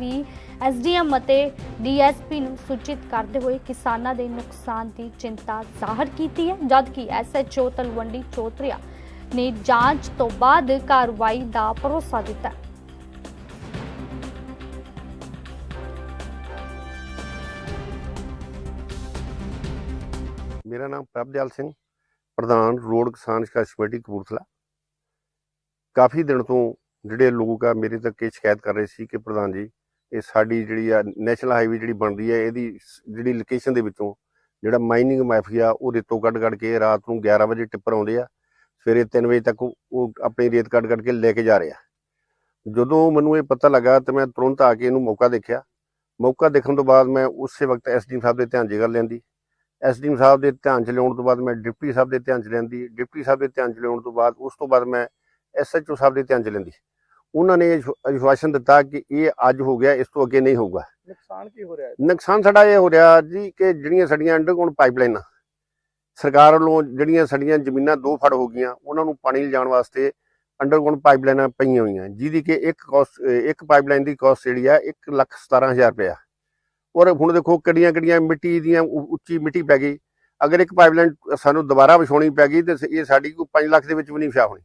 ਵੀ SDM ਅਤੇ DSP ਨੂੰ ਸੂਚਿਤ ਕਰਦੇ ਹੋਏ ਕਿਸਾਨਾਂ ਦੇ ਨੁਕਸਾਨ ਦੀ ਚਿੰਤਾ ਜ਼ਾਹਰ ਕੀਤੀ ਹੈ, ਜਦਕਿ ਐਸਐਚਓ ਤਲਵੰਡੀ ਚੌਧਰੀਆ ਨੇ ਜਾਂਚ ਤੋਂ ਬਾਅਦ ਕਾਰਵਾਈ ਦਾ ਭਰੋਸਾ ਦਿੱਤਾ ਹੈ। मेरा नाम प्रभदयाल सिंह, प्रधान रोड किसान संघर्ष कमेटी कपूरथला। काफ़ी दिन तो ਜਿਹੜੇ ਲੋਕ ਆ ਮੇਰੇ ਤੱਕ ਇਹ ਸ਼ਿਕਾਇਤ ਕਰ ਰਹੇ ਸੀ ਕਿ ਪ੍ਰਧਾਨ ਜੀ ਇਹ ਸਾਡੀ ਜਿਹੜੀ ਆ ਨੈਸ਼ਨਲ ਹਾਈਵੇ ਜਿਹੜੀ ਬਣਦੀ ਹੈ ਇਹਦੀ ਜਿਹੜੀ ਲੋਕੇਸ਼ਨ ਦੇ ਵਿੱਚੋਂ ਜਿਹੜਾ ਮਾਈਨਿੰਗ ਮਾਫੀਆ ਉਹ ਰੇਤੋਂ ਕੱਢ ਕੇ ਰਾਤ ਨੂੰ 11 ਵਜੇ ਟਿੱਪਰ ਆਉਂਦੇ ਆ, ਸਵੇਰੇ 3 ਵਜੇ ਤੱਕ ਉਹ ਆਪਣੀ ਰੇਤ ਕੱਢ ਕੇ ਲੈ ਕੇ ਜਾ ਰਹੇ ਆ। ਜਦੋਂ ਮੈਨੂੰ ਇਹ ਪਤਾ ਲੱਗਾ ਤਾਂ ਮੈਂ ਤੁਰੰਤ ਆ ਕੇ ਇਹਨੂੰ ਮੌਕਾ ਦੇਖਿਆ। ਮੌਕਾ ਦੇਖਣ ਤੋਂ ਬਾਅਦ ਮੈਂ ਉਸੇ ਵਕਤ ਐਸਡੀਐਮ ਸਾਹਿਬ ਦੇ ਧਿਆਨ 'ਚ ਗੱਲ ਲਿਆਂਦੀ। ਐਸਡੀਐਮ ਸਾਹਿਬ ਦੇ ਧਿਆਨ 'ਚ ਲਿਆਉਣ ਤੋਂ ਬਾਅਦ ਮੈਂ ਡਿਪਟੀ ਸਾਹਿਬ ਦੇ ਧਿਆਨ 'ਚ ਲਿਆਂਦੀ। ਡਿਪਟੀ ਸਾਹਿਬ ਦੇ ਧਿਆਨ 'ਚ ਲਿਆਉਣ ਤੋਂ ਬਾਅਦ ਉਸ ਤੋਂ ਬਾਅਦ ਮੈਂ ਐਸਐਚਓ ਸਾਹਿਬ ਦੇ ਧਿਆਨ 'ਚ ਲਿਆਂਦੀ। ਉਹਨਾਂ ਨੇ ਆਸ਼ਵਾਸਨ ਦਿੱਤਾ ਕਿ ਇਹ ਅੱਜ ਹੋ ਗਿਆ, ਇਸ ਤੋਂ ਅੱਗੇ ਨਹੀਂ ਹੋਊਗਾ। ਨੁਕਸਾਨ ਕੀ ਹੋ ਰਿਹਾ ਹੈ? ਨੁਕਸਾਨ ਸਾਡਾ ਇਹ ਹੋ ਰਿਹਾ ਜੀ ਕਿ ਜਿਹੜੀਆਂ ਸਾਡੀਆਂ ਅੰਡਰਗਰਾਊਂਡ ਪਾਈਪਲਾਈਨਾਂ ਸਰਕਾਰ ਵੱਲੋਂ ਜਿਹੜੀਆਂ ਸਾਡੀਆਂ ਜ਼ਮੀਨਾਂ 2 ਫੜ ਹੋ ਗਈਆਂ, ਉਹਨਾਂ ਨੂੰ ਪਾਣੀ ਲਿਜਾਣ ਵਾਸਤੇ ਅੰਡਰਗਰਾਊਂਡ ਪਾਈਪਲਾਈਨਾਂ ਪਈਆਂ ਹੋਈਆਂ, ਜਿਹਦੀ ਕਿ ਇੱਕ ਪਾਈਪਲਾਈਨ ਦੀ ਕਾਸਟ ਜਿਹੜੀ ਆ 1,17,000 ਰੁਪਇਆ। ਔਰ ਹੁਣ ਦੇਖੋ ਕਿੱਡੀਆਂ ਮਿੱਟੀ ਦੀਆਂ ਉੱਚੀ ਮਿੱਟੀ ਪੈ ਗਈ। ਅਗਰ ਇੱਕ ਪਾਈਪਲਾਈਨ ਸਾਨੂੰ ਦੁਬਾਰਾ ਵਿਛਾਉਣੀ ਪੈ ਗਈ ਤੇ ਇਹ ਸਾਡੀ ਕੋਈ 5 ਲੱਖ ਦੇ ਵਿੱਚ ਵੀ ਨਹੀਂ ਵਿਛਾ ਹੋਣੀ।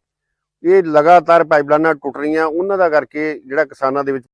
ਇਹ ਲਗਾਤਾਰ ਪਾਈਪਲਾਈਨਾਂ ਟੁੱਟ ਰਹੀਆਂ, ਉਹਨਾਂ ਦਾ ਕਰਕੇ ਜਿਹੜਾ ਕਿਸਾਨਾਂ ਦੇ ਵਿੱਚ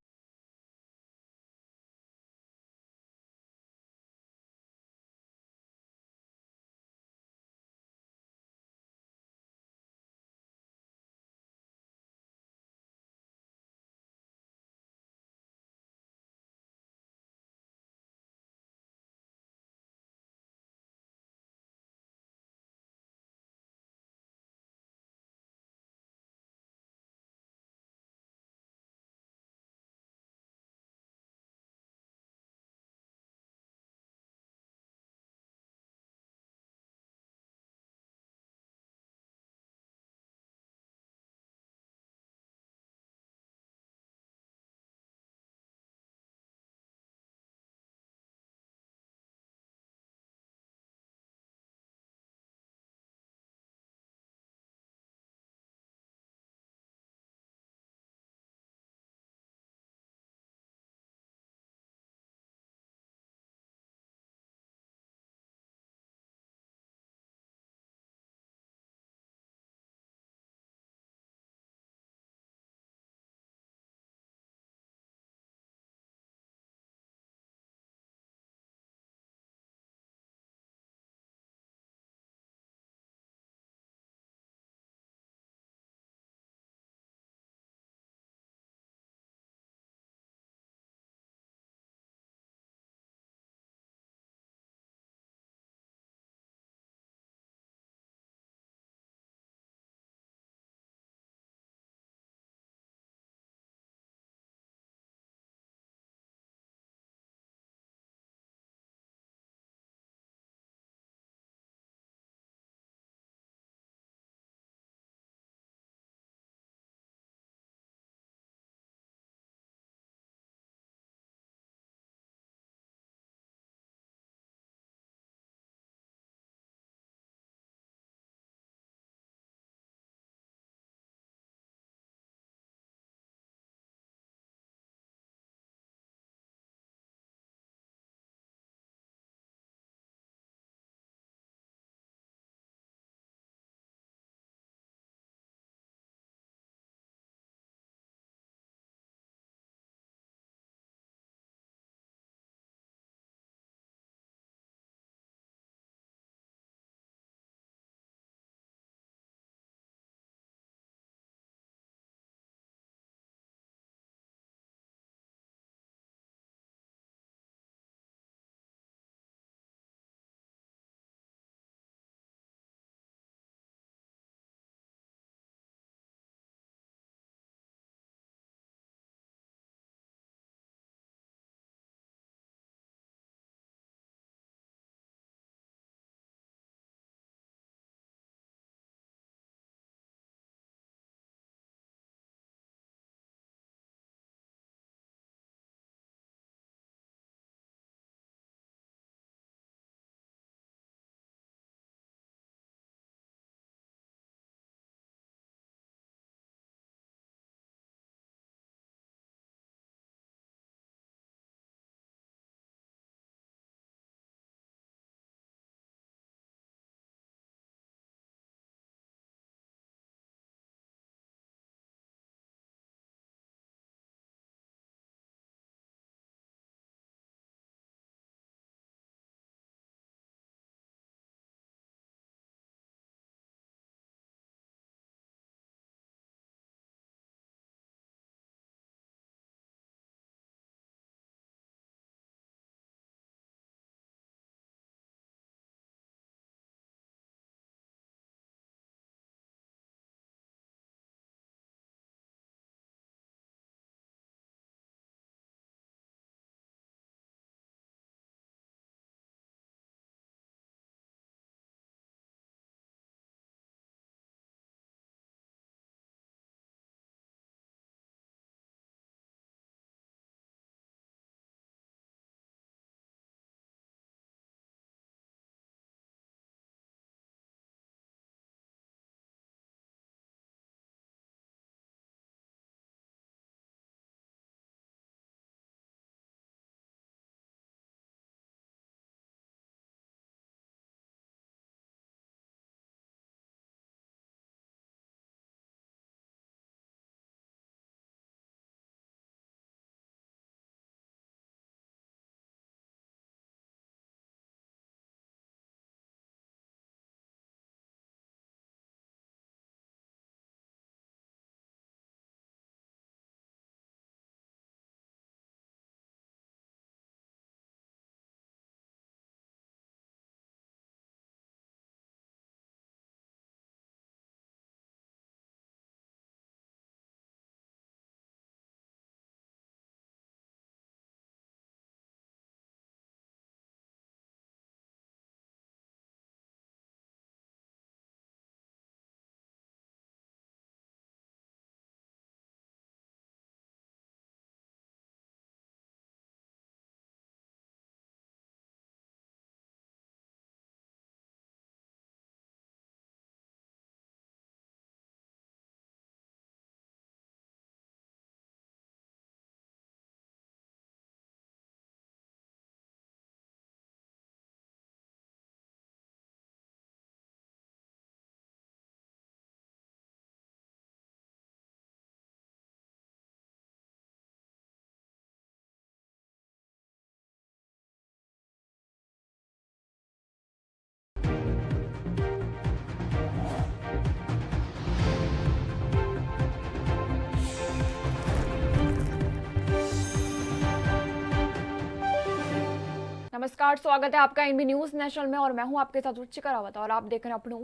नमस्कार, स्वागत है आपका एनबी न्यूज नेशनल में और मैं हूं आपके साथ रुचिका रावत और आप देख रहे हैं अपने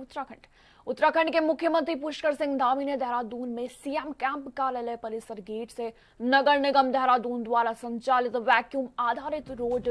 उत्तराखंड के मुख्यमंत्री पुष्कर सिंह धामी ने देहरादून में सीएम कैंप कार्यालय परिसर गेट से नगर निगम देहरादून द्वारा संचालित वैक्यूम आधारित रोड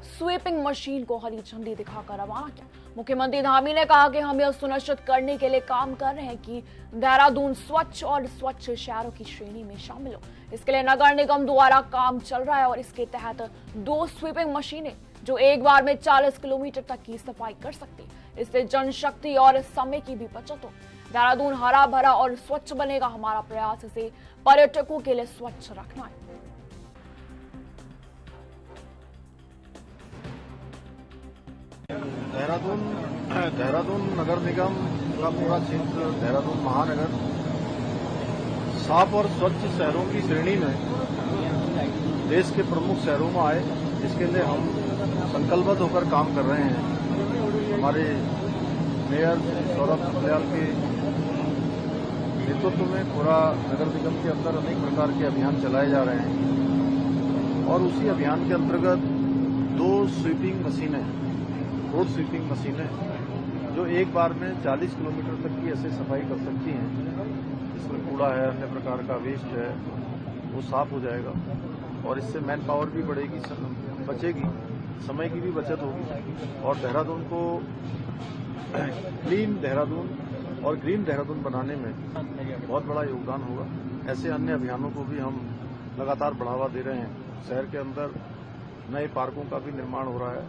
स्वीपिंग मशीन को हरी झंडी दिखाकर रवाना किया। मुख्यमंत्री धामी ने कहा कि हम यह सुनिश्चित करने के लिए काम कर रहे हैं कि देहरादून स्वच्छ और स्वच्छ शहरों की श्रेणी में शामिल हो। इसके लिए नगर निगम द्वारा काम चल रहा है और इसके तहत 2 स्वीपिंग मशीनें जो एक बार में 40 किलोमीटर तक की सफाई कर सकती है। इससे जनशक्ति और समय की भी बचत हो। देहरादून हरा भरा और स्वच्छ बनेगा। हमारा प्रयास इसे पर्यटकों के लिए स्वच्छ रखना है। देहरादून नगर निगम का पूरा क्षेत्र, देहरादून महानगर साफ और स्वच्छ शहरों की श्रेणी में देश के प्रमुख शहरों में आए, इसके लिए हम संकल्पबद्ध होकर काम कर रहे हैं। हमारे मेयर सौरभ सुखदयाल के नेतृत्व में पूरा नगर निगम के अंदर अनेक प्रकार के अभियान चलाए जा रहे हैं और उसी अभियान के अंतर्गत 2 स्वीपिंग मशीनें, रोड स्वीपिंग मशीनें जो एक बार में 40 किलोमीटर तक की ऐसे सफाई कर सकती हैं। इसमें कूड़ा है, अन्य प्रकार का वेस्ट है, वो साफ हो जाएगा और इससे मैन पावर भी बढ़ेगी, बचेगी, समय की भी बचत होगी और देहरादून को क्लीन देहरादून और ग्रीन देहरादून बनाने में बहुत बड़ा योगदान होगा। ऐसे अन्य अभियानों को भी हम लगातार बढ़ावा दे रहे हैं। शहर के अंदर नए पार्कों का भी निर्माण हो रहा है,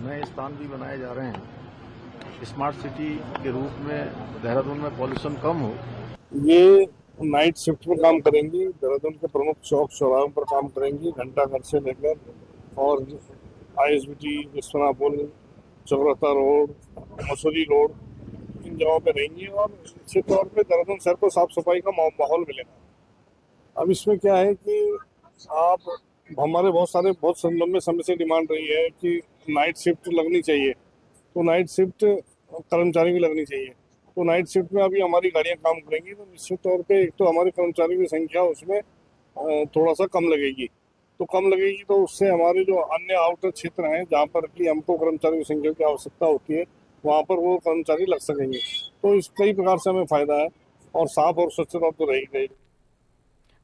नए स्थान भी बनाए जा रहे हैं। स्मार्ट सिटी के रूप में देहरादून में पॉल्यूशन कम हो। ये नाइट शिफ्ट में काम करेंगी, देहरादून के प्रमुख चौक चौराहों पर काम करेंगी, घंटाघर से लेकर और ISBT, विश्वनाथ पुल, चौराता रोड, मसूरी रोड, इन जगहों पे रहेंगी और निश्चित तौर पे देहरादून शहर को साफ सफाई का माहौल मिलेगा। अब इसमें क्या है कि आप हमारे बहुत लंबे समय से डिमांड रही है कि नाइट शिफ्ट लगनी चाहिए, तो नाइट शिफ्ट कर्मचारी भी लगनी चाहिए। तो नाइट शिफ्ट में अभी हमारी गाड़ियां काम करेंगी तो निश्चित तौर पे एक तो हमारे कर्मचारियों की संख्या उसमें थोड़ा सा कम लगेगी, तो उससे हमारे जो अन्य आउटर क्षेत्र हैं जहाँ पर कि हमको कर्मचारियों की संख्या की आवश्यकता होती है वहाँ पर वो कर्मचारी लग सकेंगे। तो इस कई प्रकार से हमें फायदा है और साफ और स्वच्छता तो रहेगी।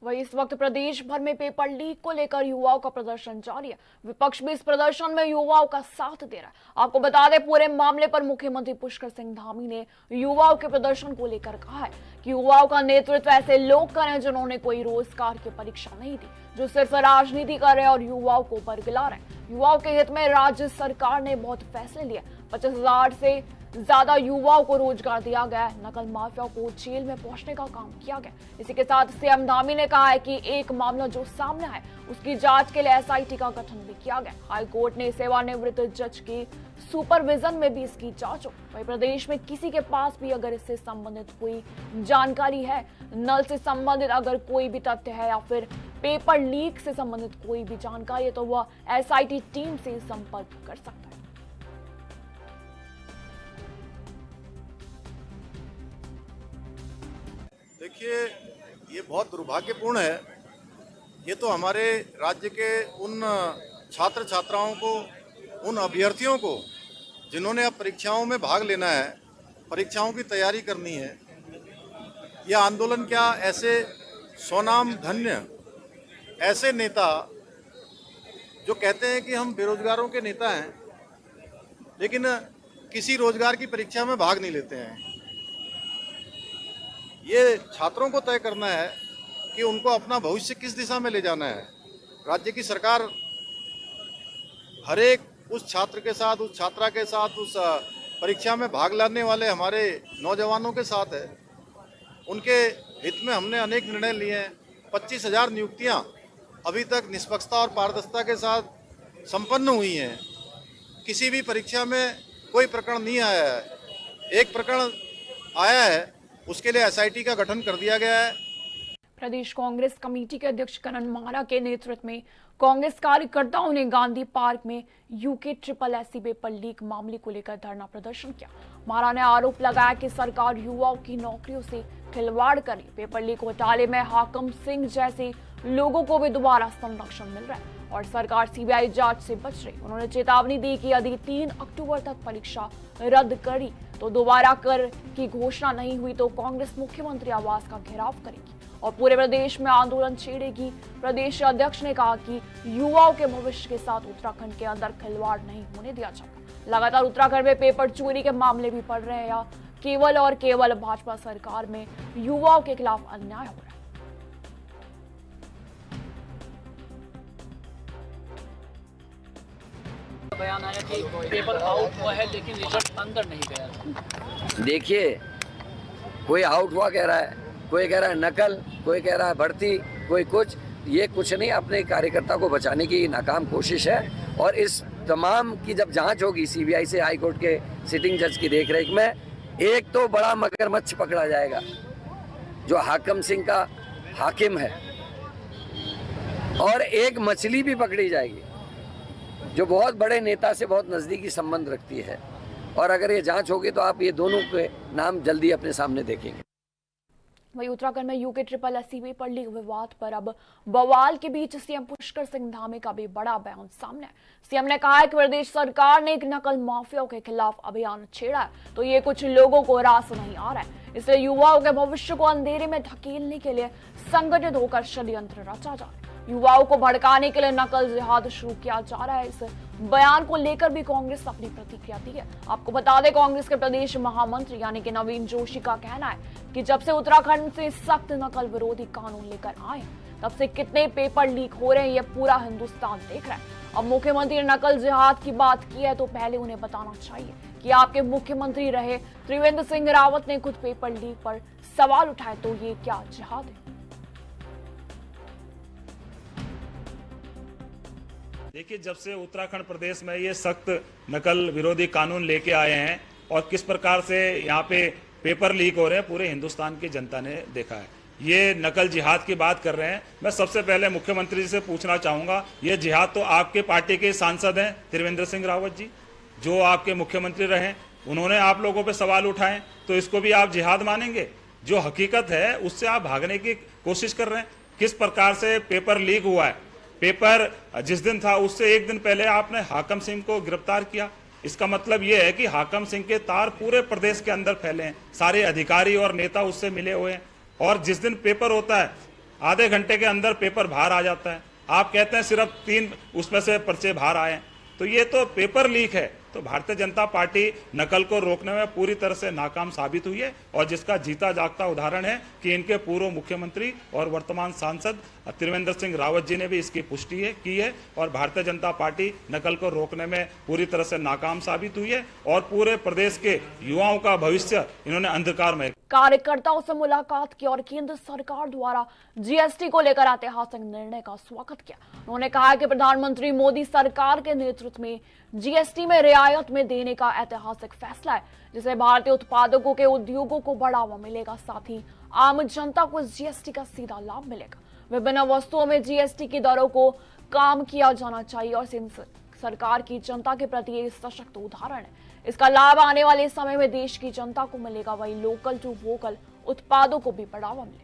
वही इस वक्त प्रदेश भर में पेपर लीक को लेकर युवाओं का प्रदर्शन जारी है। विपक्ष भी इस प्रदर्शन में युवाओं का साथ दे रहा है। आपको बता दें, पूरे मामले पर मुख्यमंत्री पुष्कर सिंह धामी ने युवाओं के प्रदर्शन को लेकर कहा है कि युवाओं का नेतृत्व ऐसे लोग करें जिन्होंने कोई रोजगार की परीक्षा नहीं दी, जो सिर्फ राजनीति कर रहे हैं और युवाओं को बरगला रहे हैं। युवाओं के हित में राज्य सरकार ने बहुत फैसले लिए। 25,000 से ज्यादा युवाओं को रोजगार दिया गया है। नकल माफिया को जेल में पहुंचने का काम किया गया। इसी के साथ सीएम धामी ने कहा है कि एक मामला जो सामने है उसकी जांच के लिए SIT का गठन भी किया गया। हाई कोर्ट ने सेवानिवृत्त जज की सुपरविजन में भी इसकी जांच हो। वही प्रदेश में किसी के पास भी अगर इससे संबंधित कोई जानकारी है, नल से संबंधित अगर कोई भी तथ्य है या फिर पेपर लीक से संबंधित कोई भी जानकारी है तो वह SIT टीम से संपर्क कर सकता है। देखिए, ये बहुत दुर्भाग्यपूर्ण है। ये तो हमारे राज्य के उन छात्र छात्राओं को, उन अभ्यर्थियों को जिन्होंने अब परीक्षाओं में भाग लेना है, परीक्षाओं की तैयारी करनी है, यह आंदोलन क्या ऐसे स्वनाम धन्य ऐसे नेता जो कहते हैं कि हम बेरोजगारों के नेता हैं लेकिन किसी रोजगार की परीक्षा में भाग नहीं लेते हैं। ये छात्रों को तय करना है कि उनको अपना भविष्य किस दिशा में ले जाना है। राज्य की सरकार हर एक उस छात्र के साथ, उस छात्रा के साथ, उस परीक्षा में भाग लेने वाले हमारे नौजवानों के साथ है। उनके हित में हमने अनेक निर्णय लिए हैं। 25,000 नियुक्तियां अभी तक निष्पक्षता और पारदर्शिता के साथ संपन्न हुई हैं। किसी भी परीक्षा में कोई प्रकरण नहीं आया है। एक प्रकरण आया है, उसके लिए SIT का गठन कर दिया गया है। प्रदेश कांग्रेस कमेटी के अध्यक्ष करण मारा के नेतृत्व में कांग्रेस कार्यकर्ताओं ने गांधी पार्क में UK-SSC पेपर लीक मामले को लेकर धरना प्रदर्शन किया। मारा ने आरोप लगाया कि सरकार युवाओं की नौकरियों से खिलवाड़ करी। पेपर लीक घोटाले में हाकम सिंह जैसे लोगों को भी दोबारा संरक्षण मिल रहा है और सरकार सीबीआई जांच से बच रही। उन्होंने चेतावनी दी कि यदि 3 अक्टूबर तक परीक्षा रद्द करी तो दोबारा कर की घोषणा नहीं हुई तो कांग्रेस मुख्यमंत्री आवास का घेराव करेगी और पूरे प्रदेश में आंदोलन छेड़ेगी। प्रदेश अध्यक्ष ने कहा कि युवाओं के भविष्य के साथ उत्तराखंड के अंदर खिलवाड़ नहीं होने दिया जाएगा। लगातार उत्तराखंड में पेपर चोरी के मामले भी बढ़ रहे हैं या केवल और केवल भाजपा सरकार में युवाओं के खिलाफ अन्याय हो रहा है। बयान आया कि पेपर आउट हुआ है लेकिन रिजल्ट अंदर नहीं गया। देखिए, कोई आउट हुआ कह रहा है, कोई कह रहा है नकल, कोई कह रहा है भर्ती, कोई कुछ। ये कुछ नहीं, अपने कार्यकर्ता को बचाने की नाकाम कोशिश है। और इस तमाम की जब जांच होगी सीबीआई से, हाई कोर्ट के सिटिंग जज की देखरेख में, एक तो बड़ा मगरमच्छ पकड़ा जाएगा जो हाकम सिंह का हाकिम है, और एक मछली भी पकड़ी जाएगी जो बहुत बड़े नेता से बहुत नज़दीकी संबंध रखती है। और अगर ये जांच होगी तो आप ये दोनों के नाम जल्दी अपने सामने देखेंगे। वहीं उत्तराखंड में UK triple SC paper leak विवाद पर अब बवाल के बीच सीएम पुष्कर सिंह धामी का भी बड़ा बयान सामने है। सीएम ने कहा है कि प्रदेश सरकार ने एक नकल माफियाओं के खिलाफ अभियान छेड़ा है तो ये कुछ लोगों को रास नहीं आ रहा है, इसलिए युवाओं के भविष्य को अंधेरे में धकेलने के लिए संगठित होकर षड्यंत्र रचा जा रहा है। युवाओं को भड़काने के लिए नकल जिहाद शुरू किया जा रहा है। इस बयान को लेकर भी कांग्रेस अपनी प्रतिक्रिया दी है। आपको बता दें, कांग्रेस के प्रदेश महामंत्री यानी कि नवीन जोशी का कहना है कि जब से उत्तराखंड से सख्त नकल विरोधी कानून लेकर आए तब से कितने पेपर लीक हो रहे हैं ये पूरा हिंदुस्तान देख रहा है। अब मुख्यमंत्री ने नकल जिहाद की बात की है तो पहले उन्हें बताना चाहिए कि आपके मुख्यमंत्री रहे त्रिवेंद्र सिंह रावत ने खुद पेपर लीक पर सवाल उठाए तो ये क्या जिहाद है। देखिए, जब से उत्तराखंड प्रदेश में ये सख्त नकल विरोधी कानून लेके आए हैं और किस प्रकार से यहाँ पे पेपर लीक हो रहे हैं, पूरे हिंदुस्तान की जनता ने देखा है। ये नकल जिहाद की बात कर रहे हैं। मैं सबसे पहले मुख्यमंत्री जी से पूछना चाहूंगा, ये जिहाद तो आपके पार्टी के सांसद हैं त्रिवेंद्र सिंह रावत जी, जो आपके मुख्यमंत्री रहे, उन्होंने आप लोगों पर सवाल उठाए, तो इसको भी आप जिहाद मानेंगे? जो हकीकत है उससे आप भागने की कोशिश कर रहे हैं। किस प्रकार से पेपर लीक हुआ है, पेपर जिस दिन था उससे एक दिन पहले आपने हाकम सिंह को गिरफ्तार किया। इसका मतलब यह है कि हाकम सिंह के तार पूरे प्रदेश के अंदर फैले हैं, सारे अधिकारी और नेता उससे मिले हुए हैं। और जिस दिन पेपर होता है आधे घंटे के अंदर पेपर बाहर आ जाता है। आप कहते हैं सिर्फ 3 उसमें से पर्चे बाहर आए हैं, तो ये तो पेपर लीक है। तो भारतीय जनता पार्टी नकल को रोकने में पूरी तरह से नाकाम साबित हुई है और जिसका जीता जागता उदाहरण है कि इनके पूर्व मुख्यमंत्री और वर्तमान सांसद त्रिवेंद्र सिंह रावत जी ने भी इसकी पुष्टि की है। और भारतीय जनता पार्टी नकल को रोकने में पूरी तरह से नाकाम साबित हुई है और पूरे प्रदेश के युवाओं का भविष्य इन्होंने अंधकार में। कार्यकर्ताओं से मुलाकात की और केंद्र सरकार द्वारा जीएसटी को लेकर ऐतिहासिक निर्णय का स्वागत किया। उन्होंने कहा कि प्रधानमंत्री मोदी सरकार के नेतृत्व में जीएसटी में रियायत में देने का ऐतिहासिक फैसला है, जिससे भारतीय उत्पादकों के उद्योगों को बढ़ावा मिलेगा, साथ ही आम जनता को इस जीएसटी का सीधा लाभ मिलेगा। विभिन्न वस्तुओं में जीएसटी की दरों को काम किया जाना चाहिए और सरकार की जनता के प्रति एक सशक्त उदाहरण है। इसका लाभ आने वाले समय में देश की जनता को मिलेगा, वहीं लोकल टू वोकल उत्पादों को भी बढ़ावा मिलेगा।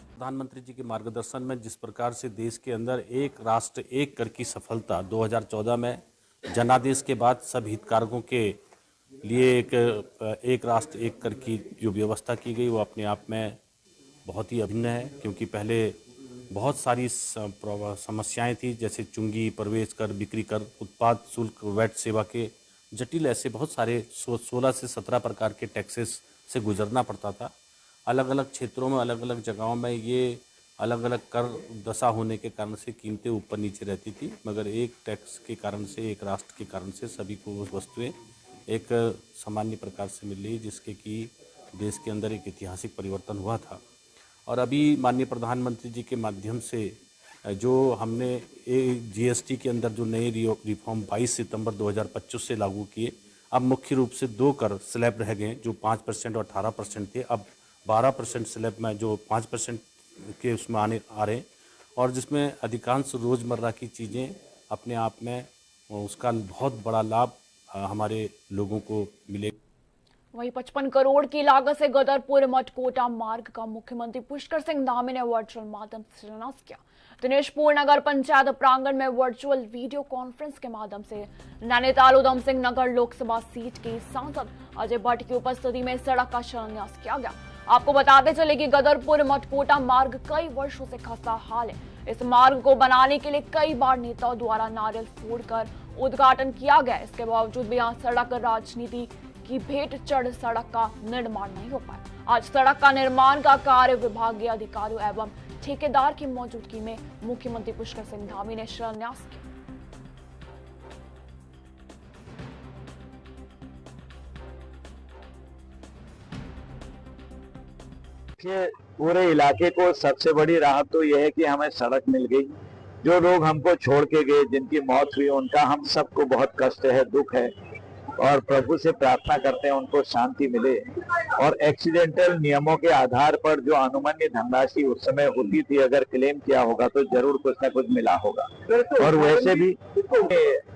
प्रधानमंत्री जी के मार्गदर्शन में जिस प्रकार से देश के अंदर एक राष्ट्र एक कर की सफलता 2014 में जनादेश के बाद सब हितधारकों के लिए एक राष्ट्र एक कर की जो व्यवस्था की गई वो अपने आप में बहुत ही अभिन्न है, क्योंकि पहले बहुत सारी समस्याएं थी, जैसे चुंगी, प्रवेश कर, बिक्री कर, उत्पाद शुल्क, वैट सेवा के जटिल ऐसे बहुत सारे 16 से 17 प्रकार के टैक्सेस से गुजरना पड़ता था। अलग अलग क्षेत्रों में, अलग अलग जगहों में ये अलग अलग कर दशा होने के कारण से कीमतें ऊपर नीचे रहती थी, मगर एक टैक्स के कारण से, एक राष्ट्र के कारण से सभी को वो वस्तुएँ एक सामान्य प्रकार से मिल रही, जिसके कि देश के अंदर एक ऐतिहासिक परिवर्तन हुआ था। और अभी माननीय प्रधानमंत्री जी के माध्यम से जो हमने जीएसटी के अंदर जो नए रिफॉर्म 22 सितंबर 2025 से लागू किए, अब मुख्य रूप से 2 कर स्लैब रह गए जो 5% और 18% थे, अब 12% स्लैब में जो 5% के उसमें आ रहे हैं, और जिसमें अधिकांश रोज़मर्रा की चीज़ें अपने आप में उसका बहुत बड़ा लाभ हमारे लोगों को मिले। वहीं 55 करोड़ की लागत से गदरपुर मटकोटा मार्ग का मुख्यमंत्री पुष्कर सिंह धामी ने वर्चुअल माध्यम से शिलान्यास किया। दिनेशपुर नगर पंचायत प्रांगण में वर्चुअल वीडियो कॉन्फ्रेंस के माध्यम से नैनीताल उधम सिंह नगर लोकसभा सीट के सांसद अजय भट्ट की उपस्थिति में सड़क का शिलान्यास किया गया। आपको बताते चले कि गदरपुर मटकोटा मार्ग कई वर्षों से खस्ता हाल है। इस मार्ग को बनाने के लिए कई बार नेताओं द्वारा नारियल फोड़कर उद्घाटन किया गया। इसके बावजूद भी यहाँ सड़क राजनीति की भेंट चढ़ सड़क का निर्माण नहीं हो पाया। आज सड़क का निर्माण का कार्य विभागीय अधिकारियों एवं ठेकेदार की मौजूदगी में मुख्यमंत्री पुष्कर सिंह धामी ने शिलान्यास किया। पूरे इलाके को सबसे बड़ी राहत तो यह है कि हमें सड़क मिल गई। जो लोग हमको छोड़ के गए, जिनकी मौत हुई, उनका हम सबको बहुत कष्ट है, दुख है और प्रभु से प्रार्थना करते हैं उनको शांति मिले। और एक्सीडेंटल नियमों के आधार पर जो अनुमान्य धनराशि उस समय होती थी, अगर क्लेम किया होगा तो जरूर कुछ न कुछ मिला होगा। और वैसे भी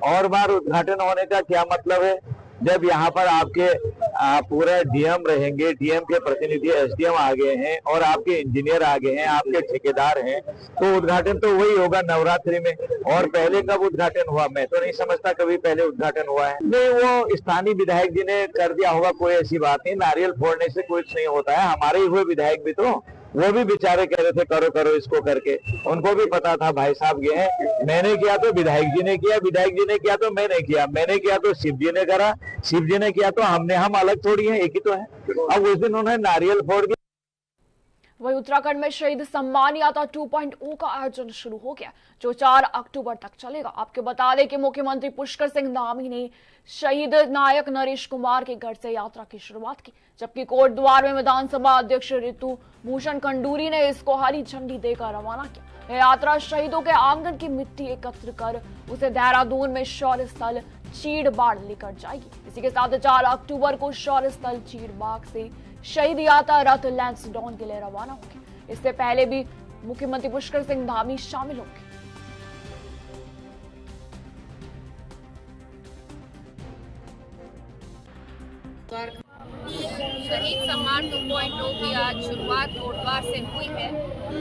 और बार उद्घाटन होने का क्या मतलब है, जब यहाँ पर आपके पूरे डीएम रहेंगे, डीएम के प्रतिनिधि एसडीएम आ गए हैं और आपके इंजीनियर आ गए हैं, आपके ठेकेदार हैं, तो उद्घाटन तो वही होगा नवरात्रि में। और पहले कब उद्घाटन हुआ, मैं तो नहीं समझता कभी पहले उद्घाटन हुआ है। नहीं, वो स्थानीय विधायक जी ने कर दिया होगा, कोई ऐसी बात नहीं। नारियल फोड़ने से कुछ नहीं होता है। हमारे ही हुए विधायक भी तो, वो भी बेचारे कह रहे थे करो करो इसको करके, उनको भी पता था भाई साहब ये है। मैंने किया तो विधायक जी ने किया, विधायक जी ने किया तो मैंने किया, मैंने किया तो शिव जी ने करा, शिव जी ने किया तो हमने, हम अलग थोड़ी हैं, एक ही तो है। अब उस दिन उन्होंने नारियल फोड़ के। वहीं उत्तराखंड में शहीद सम्मान यात्रा 2.0 का आयोजन शुरू हो गया, जो 4 अक्टूबर तक चलेगा। आपके बता दें कि मुख्यमंत्री पुष्कर सिंह धामी ने शहीद नायक नरेश कुमार के घर से यात्रा की शुरुआत की, जबकि कोटद्वार में विधानसभा अध्यक्ष ऋतु भूषण खंडूरी ने इसको हरी झंडी देकर रवाना किया। यह यात्रा शहीदों के आंगन की मिट्टी एकत्र कर उसे देहरादून में शौर्य स्थल चीड़बाड़ लेकर जाएगी। इसी के साथ 4 अक्टूबर को शौर्य स्थल चीड़बाग से शहीद यात्रा रथ लैंसडाउन के लिए रवाना होगी। इससे पहले भी मुख्यमंत्री पुष्कर सिंह धामी शामिल होंगे। शहीद सम्मान 2.0 की आज शुरुआत कोटद्वार से हुई है।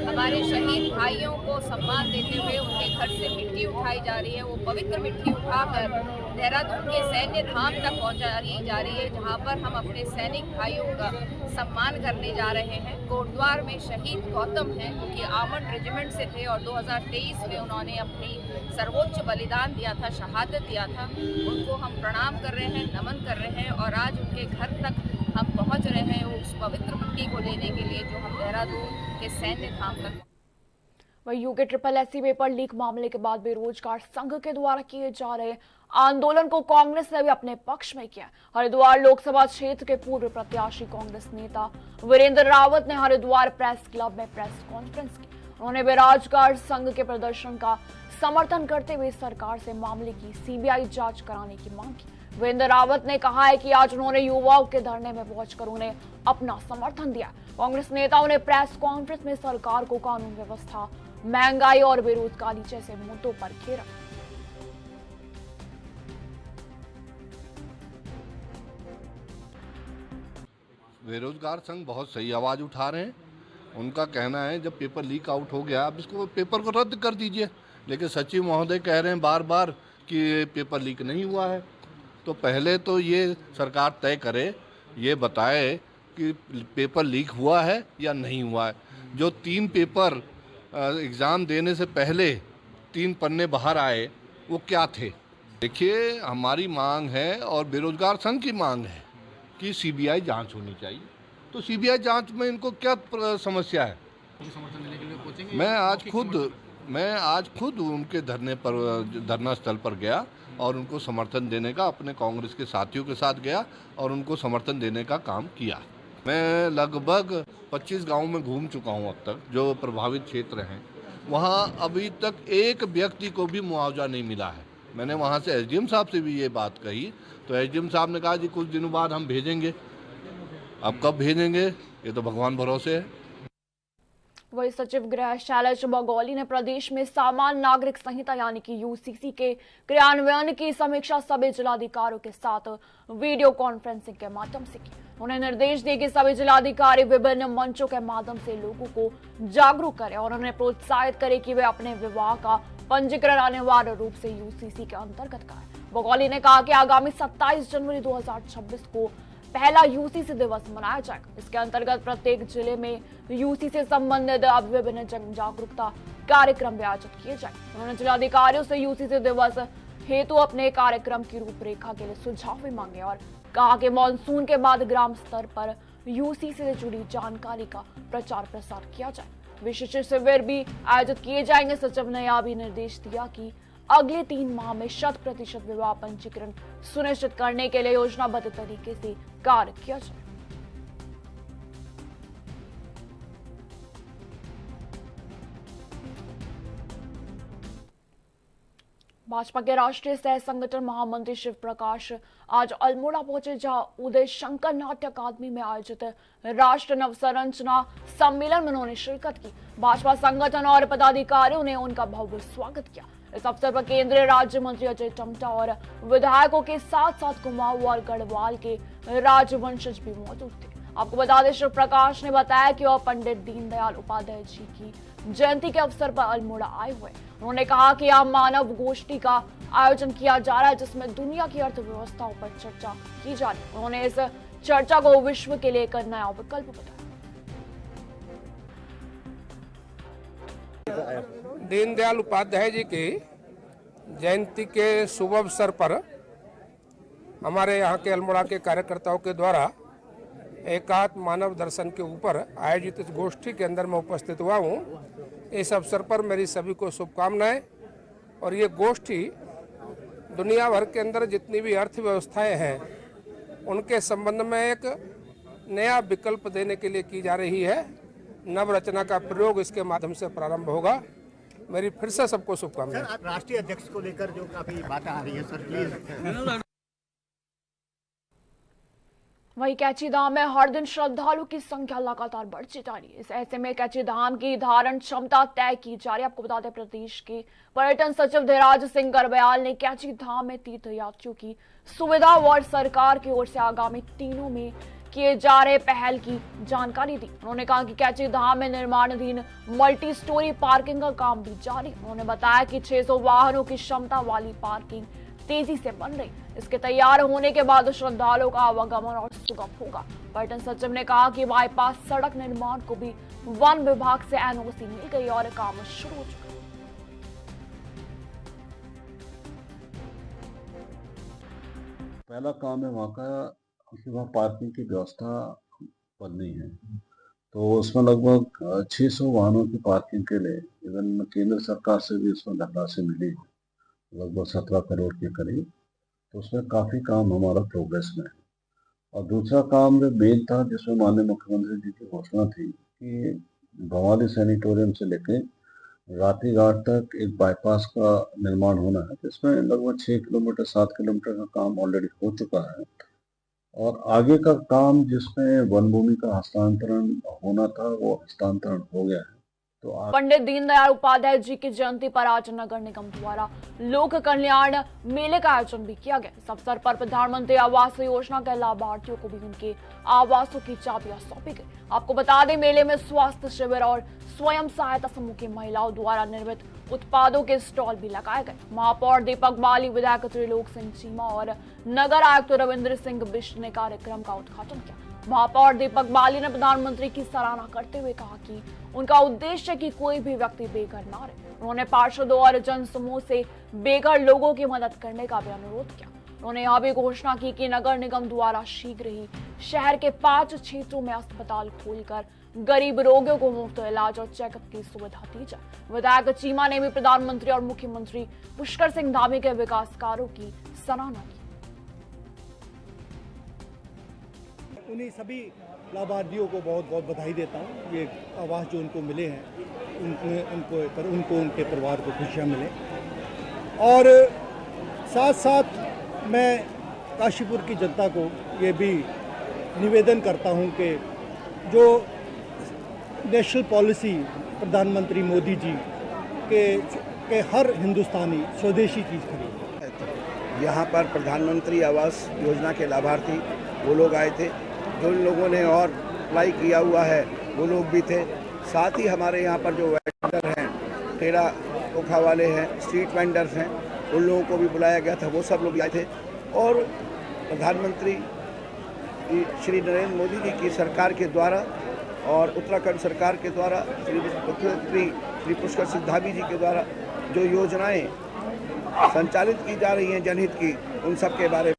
हमारे शहीद भाइयों को सम्मान देते हुए उनके घर से मिट्टी उठाई जा रही है। वो पवित्र मिट्टी उठाकर देहरादून के सैन्य धाम तक पहुंचाई जा रही है, जहां पर हम अपने सैनिक भाइयों का सम्मान करने जा रहे हैं। कोटद्वार में शहीद गौतम हैं, जो कि आर्मड रेजिमेंट से थे और 2023 में उन्होंने अपनी सर्वोच्च बलिदान दिया था, शहादत दिया था। उनको हम प्रणाम कर रहे हैं, नमन कर रहे हैं और आज उनके घर तक हम पहुंच रहे हैं उस पवित्र मिट्टी को लेने के लिए, जो हम देहरादून के सैन्य धाम तक। वहीं यूके SSSC पेपर लीक मामले के बाद बेरोजगार संघ के द्वारा किए जा रहे आंदोलन को कांग्रेस ने भी अपने पक्ष में किया। हरिद्वार लोकसभा क्षेत्र के पूर्व प्रत्याशी कांग्रेस नेता वीरेंद्र रावत ने हरिद्वार प्रेस क्लब में प्रेस कॉन्फ्रेंस की। उन्होंने बेरोजगार संघ के प्रदर्शन का समर्थन करते हुए सरकार से मामले की सीबीआई जांच कराने की मांग की। वीरेंद्र रावत ने कहा है कि आज उन्होंने युवाओं के धरने में पहुंचकर उन्हें अपना समर्थन दिया। कांग्रेस नेताओं ने प्रेस कॉन्फ्रेंस में सरकार को कानून व्यवस्था, महंगाई और बेरोजगारी जैसे मुद्दों पर घेरा। बेरोजगार संघ बहुत सही आवाज उठा रहे हैं। उनका कहना है जब पेपर लीक आउट हो गया, अब इसको पेपर को रद्द कर दीजिए। लेकिन सचिव महोदय कह रहे हैं बार बार कि पेपर लीक नहीं हुआ है। तो पहले तो ये सरकार तय करे, ये बताए कि पेपर लीक हुआ है या नहीं हुआ है। जो 3 पेपर एग्ज़ाम देने से पहले 3 पन्ने बाहर आए, वो क्या थे? देखिए, हमारी मांग है और बेरोजगार संघ की मांग है कि सीबीआई जांच होनी चाहिए। तो सीबीआई जांच में इनको क्या समस्या है? मैं आज खुद उनके धरना स्थल पर गया और उनको समर्थन देने का, अपने कांग्रेस के साथियों के साथ गया और उनको समर्थन देने का काम किया। मैं लगभग 25 गांव में घूम चुका हूं अब तक, जो प्रभावित क्षेत्र हैं। वहां अभी तक एक व्यक्ति को भी मुआवजा नहीं मिला है। मैंने वहां से एसडीएम साहब से भी ये बात कही, तो एसडीएम साहब ने कहा जी कुछ दिनों बाद हम भेजेंगे। अब कब भेजेंगे ये तो भगवान भरोसे है। वही सचिव गृह शैलेश बगौली ने प्रदेश में सामान्य नागरिक संहिता यानी कि यूसीसी के क्रियान्वयन की समीक्षा सभी जिलाधिकारियों के साथ वीडियो कॉन्फ्रेंसिंग के माध्यम से की। उन्हें निर्देश दिए कि सभी जिलाधिकारी विभिन्न मंचों के माध्यम से लोगों को जागरूक करें और उन्हें प्रोत्साहित करें कि वे अपने विवाह का पंजीकरण अनिवार्य रूप से यूसीसी के अंतर्गत करें। बगौली ने कहा कि आगामी 27 जनवरी 2026 को पहला यूसीसी दिवस मनाया जाएगा। इसके अंतर्गत प्रत्येक जिले में यूसीसी से संबंधित विभिन्न जन जागरूकता कार्यक्रम भी आयोजित किए जाएंगे। उन्होंने जिलाधिकारियों से यूसीसी दिवस हेतु अपने कार्यक्रम की रूपरेखा के लिए सुझाव भी मांगे और कहा कि मानसून के बाद ग्राम स्तर पर यूसीसी से जुड़ी जानकारी का प्रचार प्रसार किया जाए। विशेष शिविर भी आयोजित किए जाएंगे। सचिव ने यह भी निर्देश दिया कि अगले 3 माह में 100% विवाह पंजीकरण सुनिश्चित करने के लिए योजनाबद्ध तरीके से कार्य किया जाए। भाजपा के राष्ट्रीय सह संगठन महामंत्री शिव प्रकाश आज अल्मोड़ा पहुंचे, जहां उदय शंकर नाट्य अकादमी में आयोजित राष्ट्र नवसंरचना सम्मेलन में उन्होंने शिरकत की। भाजपा संगठन और पदाधिकारियों ने उनका भव्य स्वागत किया। इस अवसर पर केंद्रीय राज्य मंत्री अजय टम्टा और विधायकों के साथ साथ कुमाऊं और गढ़वाल के राजवंशज भी मौजूद थे। आपको बता दें, शिव प्रकाश ने बताया कि वह पंडित दीनदयाल उपाध्याय जी की जयंती के अवसर पर अल्मोड़ा आए हुए। उन्होंने कहा कि यह मानव गोष्ठी का आयोजन किया जा रहा है, जिसमें दुनिया की अर्थव्यवस्थाओं पर चर्चा की जा रही है। उन्होंने इस चर्चा को विश्व के लिए एक नया विकल्प बताया। दीनदयाल उपाध्याय जी की जयंती के शुभ अवसर पर हमारे यहाँ के अल्मोड़ा के कार्यकर्ताओं के द्वारा एकात्म मानव दर्शन के ऊपर आयोजित इस गोष्ठी के अंदर मैं उपस्थित हुआ हूँ। इस अवसर पर मेरी सभी को शुभकामनाएं। और ये गोष्ठी दुनिया भर के अंदर जितनी भी अर्थव्यवस्थाएं हैं उनके संबंध में एक नया विकल्प देने के लिए की जा रही है। नवरचना का प्रयोग इसके माध्यम से प्रारंभ होगा। मेरी फिर से सबको शुभकामनाएं। राष्ट्रीय अध्यक्ष को लेकर जो काफी बातें आ रही है सर, प्लीज। वहीं कैची धाम में हर दिन श्रद्धालु की संख्या लगातार बढ़ती जा रही है। इस ऐसे में कैची धाम की धारण क्षमता तय की जा रही है। आपको बता दें, प्रदेश के पर्यटन सचिव धीराज सिंह गर्ब्याल ने कैची धाम में तीर्थ यात्रियों की सुविधा और सरकार की ओर से आगामी दिनों में किए जा रहे पहल की जानकारी दी। उन्होंने कहा कि कैची धाम में निर्माणाधीन मल्टी स्टोरी पार्किंग का काम भी जारी है। उन्होंने बताया कि 600 वाहनों की क्षमता वाली पार्किंग तेजी से बन रही। इसके तैयार होने के बाद श्रद्धालुओं का आवागमन और सुगम होगा। पर्यटन सचिव ने कहा कि बाईपास सड़क निर्माण को भी वन विभाग से एनओसी मिल गई और काम शुरू हो चुका। पहला काम है वहाँ का कि वहाँ पार्किंग की व्यवस्था बननी है, तो उसमें लगभग 600 वाहनों की पार्किंग के लिए इवन केंद्र सरकार से भी उसमें धनराशि मिली है, लगभग 17 करोड़ के करीब। तो उसमें काफ़ी काम हमारा प्रोग्रेस में है। और दूसरा काम जो मेन था, जिसमें माननीय मुख्यमंत्री जी की घोषणा थी कि भवाली सैनिटोरियम से लेके राती घाट तक एक बाईपास का निर्माण होना है, जिसमें लगभग 6 किलोमीटर 7 किलोमीटर का काम ऑलरेडी हो चुका है। और आगे का काम जिसमें वन भूमि का हस्तांतरण होना था वो हस्तांतरण हो गया है। तो पंडित दीनदयाल उपाध्याय जी की जयंती पर आज नगर निगम द्वारा लोक कल्याण मेले का आयोजन भी किया गया। इस अवसर पर प्रधानमंत्री आवास योजना के लाभार्थियों को भी उनके आवासों की चाबियां सौंपी गई। आपको बता दें, मेले में स्वास्थ्य शिविर और स्वयं सहायता समूह की महिलाओं द्वारा निर्मित उत्पादों के स्टॉल भी लगाए गए। महापौर दीपक बाली, विधायक त्रिलोक सिंह चीमा और नगर आयुक्त रविंद्र सिंह बिष्ट ने कार्यक्रम का उद्घाटन किया। महापौर दीपक बाली ने प्रधानमंत्री की सराहना करते हुए कहा कि उनका उद्देश्य है कि कोई भी व्यक्ति बेघर ना रहे। उन्होंने पार्षदों और जन समूह से बेघर लोगों की मदद करने का भी अनुरोध किया। उन्होंने यह भी घोषणा की कि नगर निगम द्वारा शीघ्र ही शहर के 5 क्षेत्रों में अस्पताल खोलकर गरीब रोगियों को मुफ्त इलाज और चेकअप की सुविधा दी जाए। विधायक चीमा ने भी प्रधानमंत्री और मुख्यमंत्री पुष्कर सिंह धामी के विकास कार्यों की सराहना की। उन्हीं सभी लाभार्थियों को बहुत बहुत बधाई देता हूँ। ये आवास जो उनको मिले हैं उनको उनके परिवार को खुशियाँ मिले। और साथ साथ मैं काशीपुर की जनता को ये भी निवेदन करता हूँ कि जो नेशनल पॉलिसी प्रधानमंत्री मोदी जी के हर हिंदुस्तानी स्वदेशी चीज़ खरीदे। यहाँ पर प्रधानमंत्री आवास योजना के लाभार्थी वो लोग आए थे, जो लोगों ने और अप्लाई किया हुआ है वो लोग भी थे। साथ ही हमारे यहाँ पर जो वेंडर हैं, ठेला चोखा वाले हैं, स्ट्रीट वेंडर्स हैं, उन लोगों को भी बुलाया गया था, वो सब लोग आए थे। और प्रधानमंत्री श्री नरेंद्र मोदी जी की सरकार के द्वारा और उत्तराखंड सरकार के द्वारा मुख्यमंत्री श्री पुष्कर सिंह धामी जी के द्वारा जो योजनाएं संचालित की जा रही हैं जनहित की, उन सब के बारे में।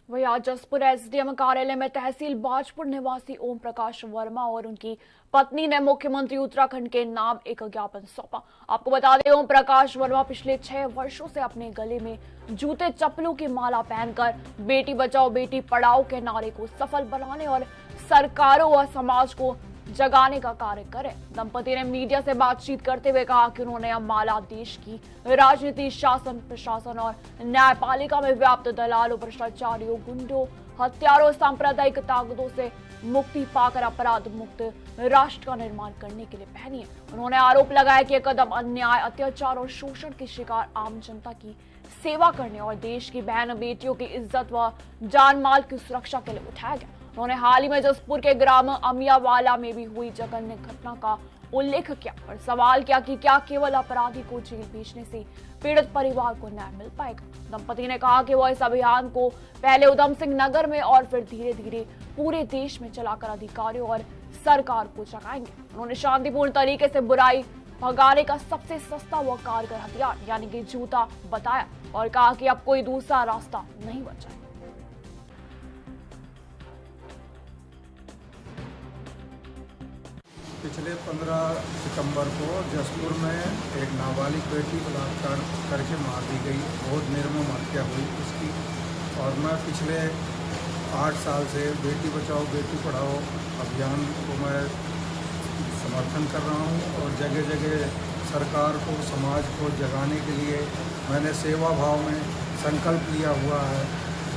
वही आज जसपुर एसडीएम कार्यालय में तहसील बाजपुर निवासी ओम प्रकाश वर्मा और उनकी पत्नी ने मुख्यमंत्री उत्तराखंड के नाम एक ज्ञापन सौंपा। आपको बता दें, ओम प्रकाश वर्मा पिछले 6 वर्षों से अपने गले में जूते चप्पलों की माला पहनकर बेटी बचाओ बेटी पढ़ाओ के नारे को सफल बनाने और सरकारों व समाज को जगाने का कार्य करे। दंपति ने मीडिया से बातचीत करते हुए कहा कि उन्होंने अब माला देश की राजनीति, शासन, प्रशासन और न्यायपालिका में व्याप्त दलालों, भ्रष्टाचारियों, गुंडों, हत्यारों, सांप्रदायिक ताकतों से मुक्ति पाकर अपराध मुक्त राष्ट्र का निर्माण करने के लिए पहनी है। उन्होंने आरोप लगाया कि यह कदम अन्याय, अत्याचार और शोषण की शिकार आम जनता की सेवा करने और देश की बहन बेटियों की इज्जत व जान माल की सुरक्षा के लिए उठाया गया। उन्होंने हाल ही में जसपुर के ग्राम अमियावाला में भी हुई जघन्य घटना का उल्लेख किया और सवाल किया कि क्या केवल अपराधी को जेल भेजने से पीड़ित परिवार को न्याय मिल पाएगा। दंपति ने कहा कि वह इस अभियान को पहले उधम सिंह नगर में और फिर धीरे धीरे पूरे देश में चलाकर अधिकारियों और सरकार को जगाएंगे। उन्होंने शांतिपूर्ण तरीके से बुराई भगाने का सबसे सस्ता व कारगर हथियार यानी कि जूता बताया और कहा कि अब कोई दूसरा रास्ता नहीं बचा। पिछले 15 सितंबर को जसपुर में एक नाबालिग बेटी बलात्कार करके मार दी गई। बहुत निर्मम हत्या हुई इसकी। और मैं पिछले 8 साल से बेटी बचाओ बेटी पढ़ाओ अभियान को मैं समर्थन कर रहा हूँ और जगह जगह सरकार को, समाज को जगाने के लिए मैंने सेवा भाव में संकल्प लिया हुआ है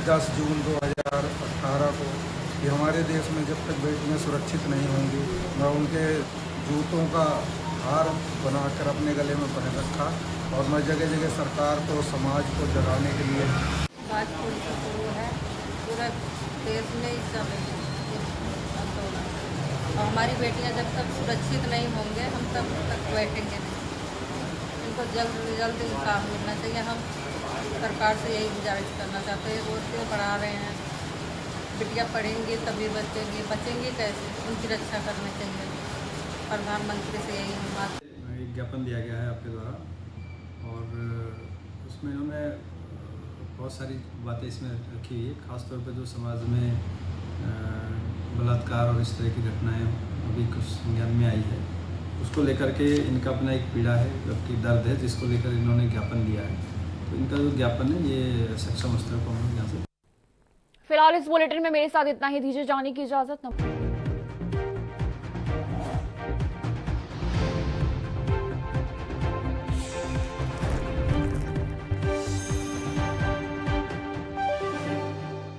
10 जून 2018 को कि हमारे देश में जब तक बेटियां सुरक्षित नहीं होंगी, मैं उनके जूतों का हार बनाकर अपने गले में पहन रखा और मैं जगह जगह सरकार को, समाज को जगाने के लिए बाजपुर से शुरू है, पूरा देश में ही चल रही है आंदोलन। और हमारी बेटियां जब तक सुरक्षित नहीं होंगे हम तब तक बैठेंगे नहीं। इनको जल्द से जल्द इंसाफ मिलना चाहिए। हम सरकार से यही गुजारिश करना चाहते हैं। रोज क्यों पढ़ा रहे हैं, बिटिया पढ़ेंगी तभी बचेंगी, बचेंगी कैसे, उनकी रक्षा करनी चाहिए। प्रधानमंत्री से यही बात। एक ज्ञापन दिया गया है आपके द्वारा और उसमें उन्होंने बहुत सारी बातें इसमें रखी हुई है, खासतौर पर जो समाज में बलात्कार और इस तरह की घटनाएं अभी कुछ संज्ञान में आई है, उसको लेकर के इनका अपना एक पीड़ा है, जबकि दर्द है, जिसको लेकर इन्होंने ज्ञापन दिया है। तो इनका जो ज्ञापन है ये सक्षम स्तरों को हम यहाँ से। फिलहाल इस बुलेटिन में मेरे साथ इतना ही। दीजिए जाने की इजाजत।